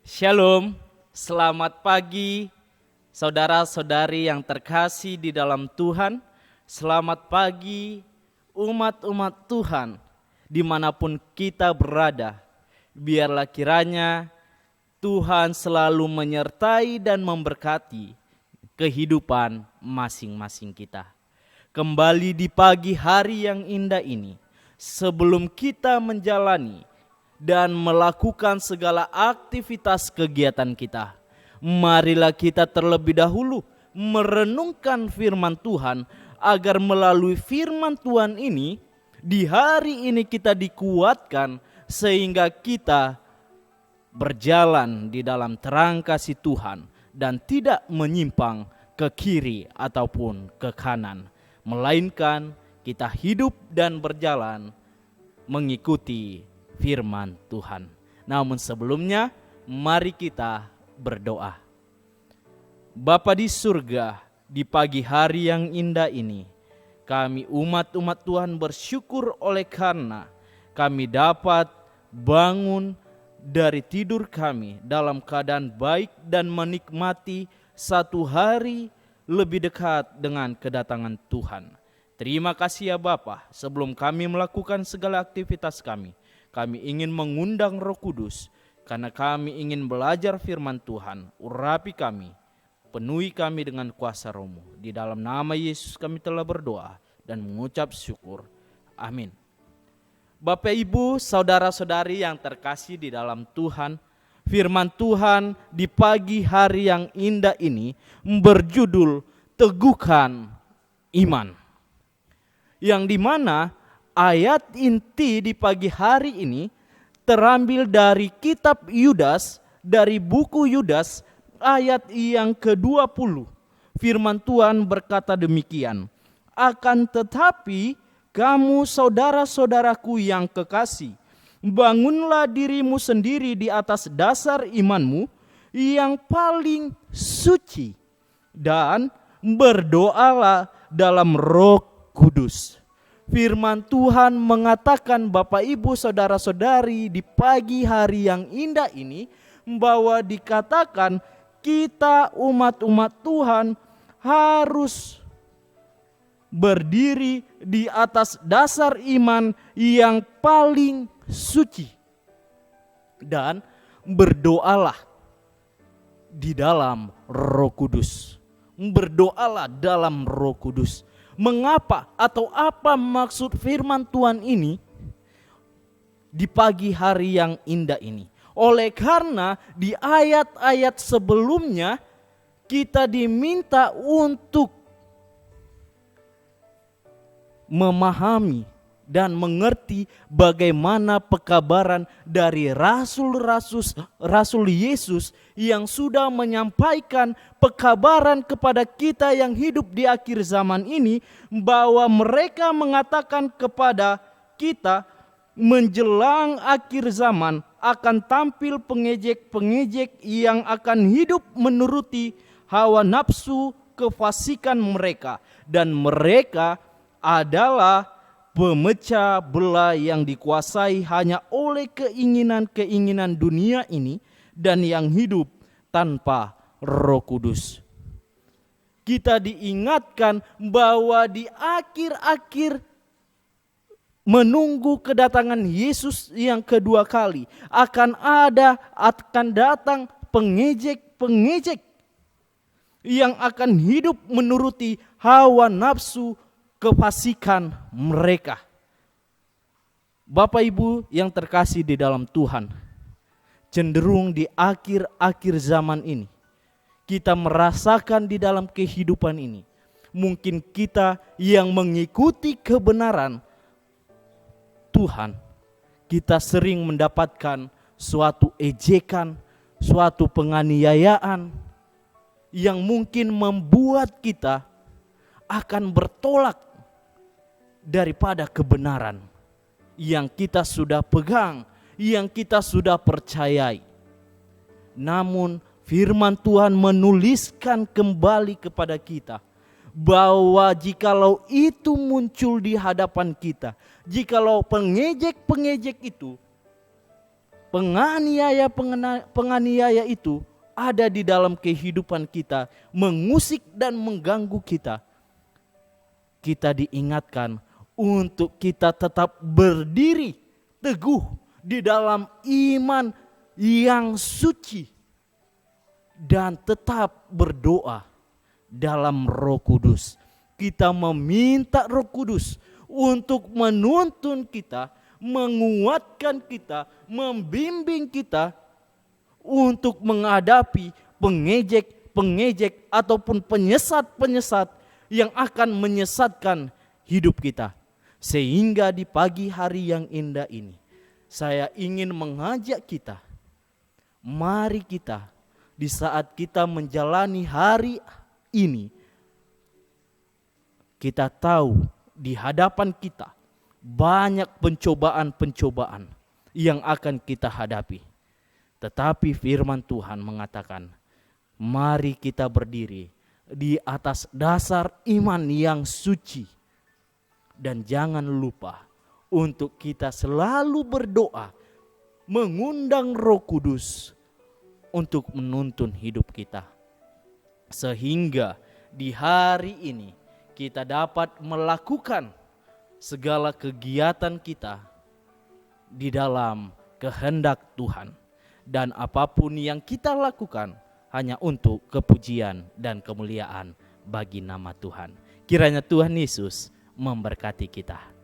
Shalom, selamat pagi saudara-saudari yang terkasih di dalam Tuhan. Selamat pagi umat-umat Tuhan dimanapun kita berada. Biarlah kiranya Tuhan selalu menyertai dan memberkati kehidupan masing-masing kita. Kembali di pagi hari yang indah ini, sebelum kita menjalani dan melakukan segala aktivitas kegiatan kita, marilah kita terlebih dahulu merenungkan firman Tuhan, agar melalui firman Tuhan ini di hari ini kita dikuatkan sehingga kita berjalan di dalam terang kasih Tuhan dan tidak menyimpang ke kiri ataupun ke kanan, melainkan kita hidup dan berjalan mengikuti firman Tuhan. Namun sebelumnya, mari kita berdoa. Bapa di surga, di pagi hari yang indah ini, kami umat-umat Tuhan bersyukur oleh karena kami dapat bangun dari tidur kami dalam keadaan baik dan menikmati satu hari lebih dekat dengan kedatangan Tuhan. Terima kasih ya Bapa. Sebelum kami melakukan segala aktivitas kami ingin mengundang Roh Kudus, karena kami ingin belajar firman Tuhan. Urapi kami, penuhi kami dengan kuasa Roh-Mu. Di dalam nama Yesus kami telah berdoa dan mengucap syukur. Amin. Bapak, Ibu, saudara-saudari yang terkasih di dalam Tuhan, firman Tuhan di pagi hari yang indah ini berjudul Teguhkan Iman. Yang dimana ayat inti di pagi hari ini terambil dari kitab Yudas, dari buku Yudas ayat yang ke-20. Firman Tuhan berkata demikian, "Akan tetapi kamu saudara-saudaraku yang kekasih, bangunlah dirimu sendiri di atas dasar imanmu yang paling suci, dan berdoalah dalam Roh Kudus." Firman Tuhan mengatakan, Bapak Ibu saudara-saudari, di pagi hari yang indah ini, bahwa dikatakan kita umat-umat Tuhan harus berdiri di atas dasar iman yang paling suci, dan berdoalah di dalam Roh Kudus. Berdoalah dalam Roh Kudus. Mengapa atau apa maksud firman Tuhan ini di pagi hari yang indah ini? Oleh karena di ayat-ayat sebelumnya kita diminta untuk memahami dan mengerti bagaimana pekabaran dari Rasul Yesus yang sudah menyampaikan pekabaran kepada kita yang hidup di akhir zaman ini, bahwa mereka mengatakan kepada kita menjelang akhir zaman akan tampil pengejek-pengejek yang akan hidup menuruti hawa nafsu kefasikan mereka, dan mereka adalah pemecah belah yang dikuasai hanya oleh keinginan-keinginan dunia ini dan yang hidup tanpa Roh Kudus. Kita diingatkan bahwa di akhir-akhir menunggu kedatangan Yesus yang kedua kali akan datang pengejek-pengejek yang akan hidup menuruti hawa nafsu kefasikan mereka. Bapak Ibu yang terkasih di dalam Tuhan, cenderung di akhir-akhir zaman ini kita merasakan di dalam kehidupan ini, mungkin kita yang mengikuti kebenaran Tuhan, kita sering mendapatkan suatu ejekan, suatu penganiayaan yang mungkin membuat kita akan bertolak daripada kebenaran yang kita sudah pegang, yang kita sudah percayai. Namun firman Tuhan menuliskan kembali kepada kita bahwa jikalau itu muncul di hadapan kita, jikalau pengejek-pengejek itu penganiaya itu ada di dalam kehidupan kita, mengusik dan mengganggu kita, kita diingatkan untuk kita tetap berdiri teguh di dalam iman yang suci dan tetap berdoa dalam Roh Kudus. Kita meminta Roh Kudus untuk menuntun kita, menguatkan kita, membimbing kita untuk menghadapi pengejek ataupun penyesat yang akan menyesatkan hidup kita. Sehingga di pagi hari yang indah ini, saya ingin mengajak kita, mari kita di saat kita menjalani hari ini, kita tahu di hadapan kita banyak pencobaan-pencobaan yang akan kita hadapi. Tetapi firman Tuhan mengatakan, mari kita berdiri di atas dasar iman yang suci. Dan jangan lupa untuk kita selalu berdoa, mengundang Roh Kudus untuk menuntun hidup kita. Sehingga di hari ini kita dapat melakukan segala kegiatan kita di dalam kehendak Tuhan. Dan apapun yang kita lakukan hanya untuk kepujian dan kemuliaan bagi nama Tuhan. Kiranya Tuhan Yesus memberkati kita.